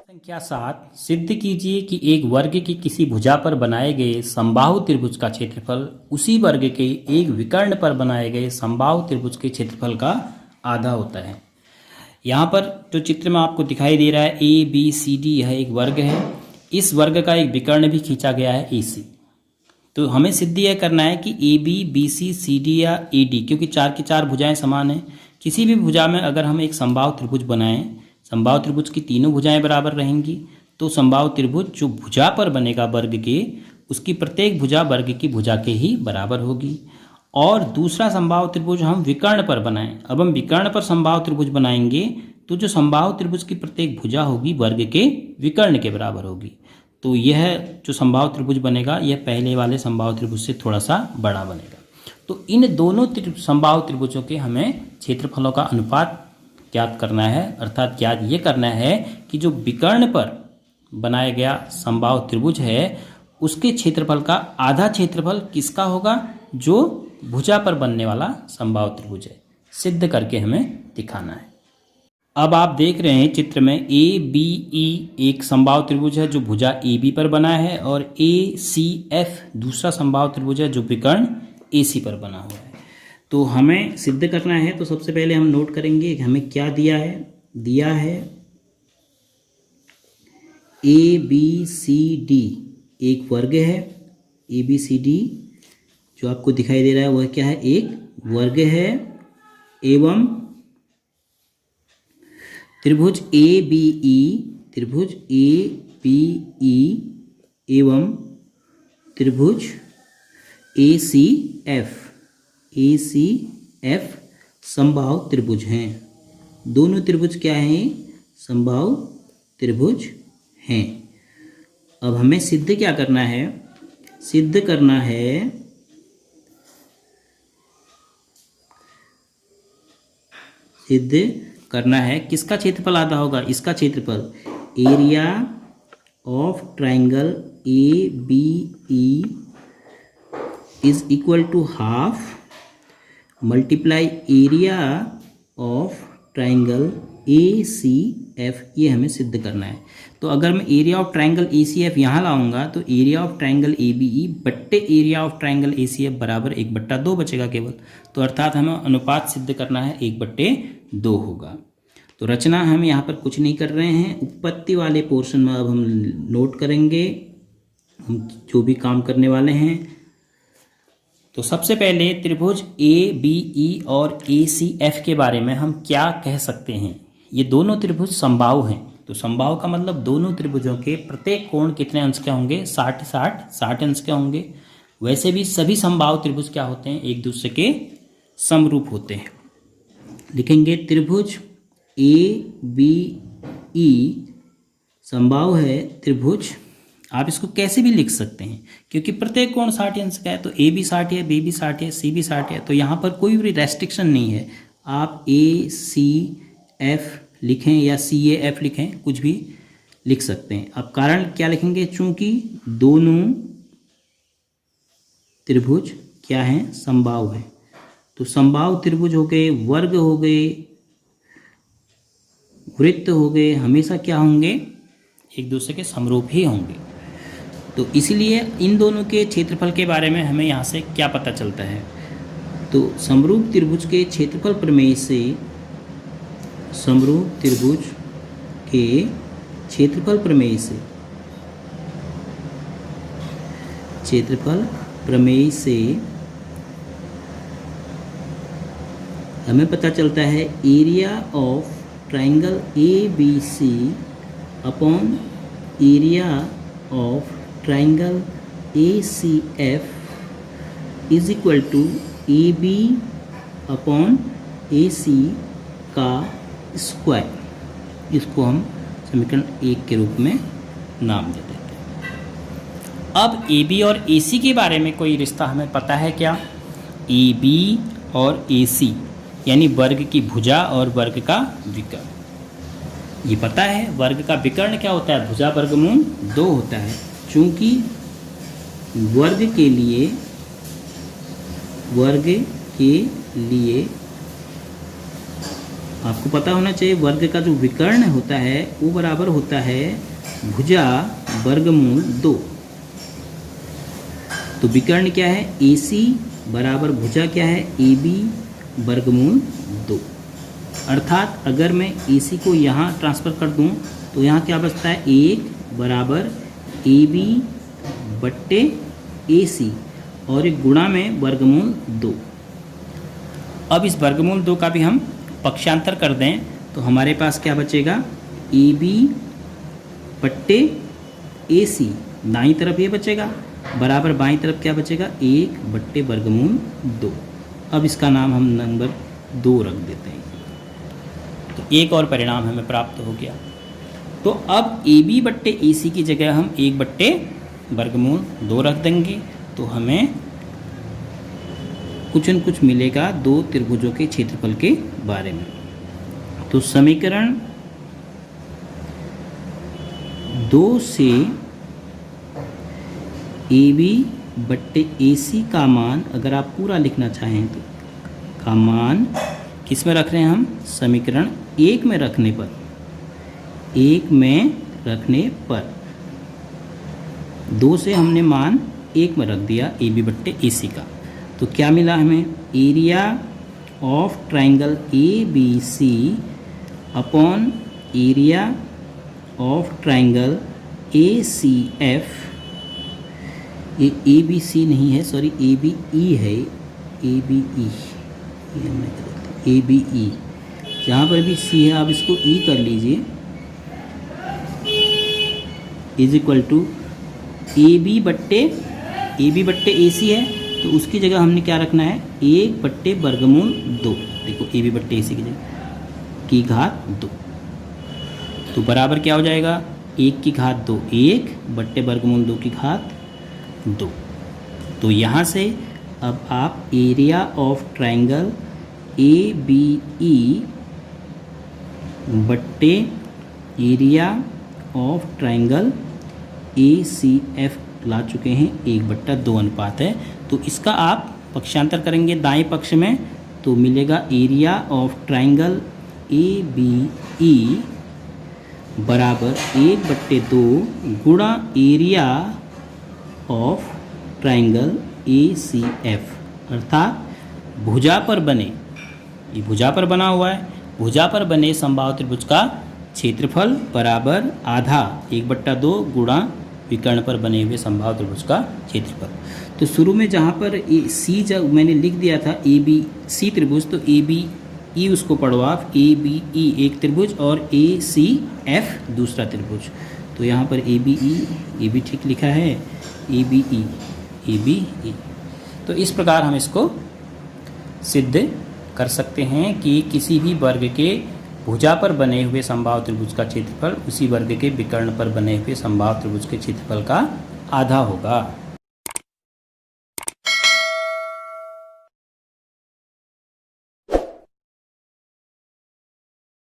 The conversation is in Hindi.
संख्या 7 सिद्ध कीजिए कि एक वर्ग की किसी भुजा पर बनाए गए समबाहु त्रिभुज का क्षेत्रफल उसी वर्ग के एक विकर्ण पर बनाए गए समबाहु त्रिभुज के क्षेत्रफल का आधा होता है। यहाँ पर जो चित्र में आपको दिखाई दे रहा है ABCD, यह एक वर्ग है। इस वर्ग का एक विकर्ण भी खींचा गया है AC। तो हमें सिद्ध यह करना है कि AB, BC, CD या AD, क्योंकि चार की चार भुजाएं समान हैं, किसी भी भुजा में अगर हम एक समबाहु त्रिभुज बनाएं, समबाहु त्रिभुज की तीनों भुजाएं बराबर रहेंगी, तो समबाहु त्रिभुज जो भुजा पर बनेगा वर्ग के, उसकी प्रत्येक भुजा वर्ग की भुजा के ही बराबर होगी। और दूसरा समबाहु त्रिभुज हम विकर्ण पर बनाएं। अब हम विकर्ण पर समबाहु त्रिभुज बनाएंगे तो जो समबाहु त्रिभुज की प्रत्येक भुजा होगी वर्ग के विकर्ण के बराबर होगी। तो यह जो समबाहु त्रिभुज बनेगा यह पहले वाले समबाहु त्रिभुज से थोड़ा सा बड़ा बनेगा। तो इन दोनों समबाहु त्रिभुजों के हमें क्षेत्रफलों का अनुपात ज्ञात करना है, अर्थात ज्ञात ये करना है कि जो विकर्ण पर बनाया गया समबाहु त्रिभुज है उसके क्षेत्रफल का आधा क्षेत्रफल किसका होगा, जो भुजा पर बनने वाला समबाहु त्रिभुज है। सिद्ध करके हमें दिखाना है। अब आप देख रहे हैं चित्र में ABE एक समबाहु त्रिभुज है जो भुजा AB पर बना है, और ACF दूसरा समबाहु त्रिभुज है जो विकर्ण AC पर बना हुआ है। तो हमें सिद्ध करना है, तो सबसे पहले हम नोट करेंगे कि हमें क्या दिया है ABCD एक वर्ग है। ABCD जो आपको दिखाई दे रहा है वह क्या है, एक वर्ग है। एवं त्रिभुज ABE एवं त्रिभुज ACF समबाहु त्रिभुज हैं। दोनों त्रिभुज क्या हैं, समबाहु त्रिभुज हैं। अब हमें सिद्ध क्या करना है, सिद्ध करना है किसका क्षेत्रफल आधा होगा, इसका क्षेत्रफल। Area of triangle ABE is equal to half multiply area of triangle ACF, ये हमें सिद्ध करना है। तो अगर मैं एरिया ऑफ ट्राइंगल ACF यहाँ लाऊंगा तो एरिया ऑफ ट्राइंगल ABE बट्टे एरिया ऑफ ट्राइंगल ACF बराबर 1/2 बचेगा केवल। तो अर्थात हमें अनुपात सिद्ध करना है 1/2 होगा। तो रचना हम यहाँ पर कुछ नहीं कर रहे हैं, उत्पत्ति वाले पोर्शन में अब हम नोट करेंगे हम जो भी काम करने वाले हैं। तो सबसे पहले त्रिभुज ABE और ACF के बारे में हम क्या कह सकते हैं। ये दोनों त्रिभुज समबाहु हैं। तो समबाहु का मतलब दोनों त्रिभुजों के प्रत्येक कोण कितने अंश के होंगे, 60 अंश के होंगे। वैसे भी सभी समबाहु त्रिभुज क्या होते हैं, एक दूसरे के समरूप होते हैं। लिखेंगे त्रिभुज ABE समबाहु है त्रिभुज, आप इसको कैसे भी लिख सकते हैं क्योंकि प्रत्येक कोण 60 अंश का है। तो A भी 60 है, B भी 60 है, C भी 60 है। तो यहाँ पर कोई भी रेस्ट्रिक्शन नहीं है, आप ACF लिखें या CAF लिखें, कुछ भी लिख सकते हैं। अब कारण क्या लिखेंगे, चूंकि दोनों त्रिभुज क्या हैं, समबाहु है। तो समबाहु त्रिभुज हो गए, वर्ग हो गए, वृत्त हो गए, हमेशा क्या होंगे, एक दूसरे के समरूप ही होंगे। तो इसलिए इन दोनों के क्षेत्रफल के बारे में हमें यहाँ से क्या पता चलता है, तो समरूप त्रिभुज के क्षेत्रफल प्रमेय से, समरूप त्रिभुज के क्षेत्रफल प्रमेय से, क्षेत्रफल प्रमेय से हमें पता चलता है area of triangle ABC upon area of triangle ACF is equal to AB upon AC का स्क्वायर। इसको हम समीकरण 1 के रूप में नाम दे देते हैं। अब AB और AC के बारे में कोई रिश्ता हमें पता है क्या, AB और AC यानी वर्ग की भुजा और वर्ग का विकर्ण, ये पता है। वर्ग का विकर्ण क्या होता है, भुजा वर्गमूल 2 होता है। चूंकि वर्ग के लिए आपको पता होना चाहिए वर्ग का जो विकर्ण होता है वो बराबर होता है भुजा वर्गमूल 2। तो विकर्ण क्या है, AC बराबर भुजा क्या है, AB वर्गमूल 2। अर्थात अगर मैं AC को यहाँ ट्रांसफ़र कर दूँ तो यहाँ क्या बचता है, 1 बराबर AB बट्टे AC और एक गुणा में वर्गमूल 2। अब इस वर्गमूल 2 का भी हम पक्षांतर कर दें तो हमारे पास क्या बचेगा, AB बट्टे AC, दाईं तरफ ये बचेगा, बराबर बाईं तरफ क्या बचेगा, 1 बट्टे वर्गमूल 2। अब इसका नाम हम नंबर 2 रख देते हैं। तो एक और परिणाम हमें प्राप्त हो गया। तो अब AB बट्टे AC की जगह हम 1 बट्टे वर्गमूल 2 रख देंगे तो हमें कुछ न कुछ मिलेगा दो त्रिभुजों के क्षेत्रफल के बारे में। तो समीकरण 2 से AB बट्टे AC का मान अगर आप पूरा लिखना चाहें तो का मान किस में रख रहे हैं हम, समीकरण 1 में रखने पर, 1 में रखने पर 2 से हमने मान 1 में रख दिया AB बट्टे AC का। तो क्या मिला हमें, area of triangle ABC upon area of triangle ACF। ये ABC नहीं है, सॉरी ABE है, ABE, ABE, जहाँ पर भी C है आप इसको E कर लीजिए, इज इक्वल टू AB बट्टे AC है तो उसकी जगह हमने क्या रखना है, 1 बट्टे वर्गमूल 2। देखो AB बट्टे AC की जगह की घात 2, तो बराबर क्या हो जाएगा, 1 की घात 2 1 बट्टे वर्गमूल 2 की घात 2। तो यहाँ से अब आप एरिया ऑफ ट्राइंगल ABE बट्टे एरिया ऑफ ट्राइंगल ACF ला चुके हैं, 1/2 अनुपात है। तो इसका आप पक्षांतर करेंगे दाएं पक्ष में तो मिलेगा एरिया ऑफ ट्राइंगल ABE बराबर 1/2 गुणा एरिया ऑफ ट्राइंगल ACF, अर्थात भुजा पर बने, ये भुजा पर बना हुआ है, भुजा पर बने समबाहु त्रिभुज का क्षेत्रफल बराबर आधा 1/2 गुणा विकर्ण पर बने हुए समबाहु त्रिभुज का क्षेत्रफल। तो शुरू में जहाँ पर C जब मैंने लिख दिया था ABC त्रिभुज, तो ABE उसको पढ़ो आप, ABE एक त्रिभुज और ACF दूसरा त्रिभुज। तो यहाँ पर ABE, ये भी ठीक लिखा है, ABE। तो इस प्रकार हम इसको सिद्ध कर सकते हैं कि किसी भी वर्ग के भुजा पर बने हुए समबाहु त्रिभुज का क्षेत्रफल उसी वर्ग के विकर्ण पर बने हुए समबाहु त्रिभुज के क्षेत्रफल का आधा होगा।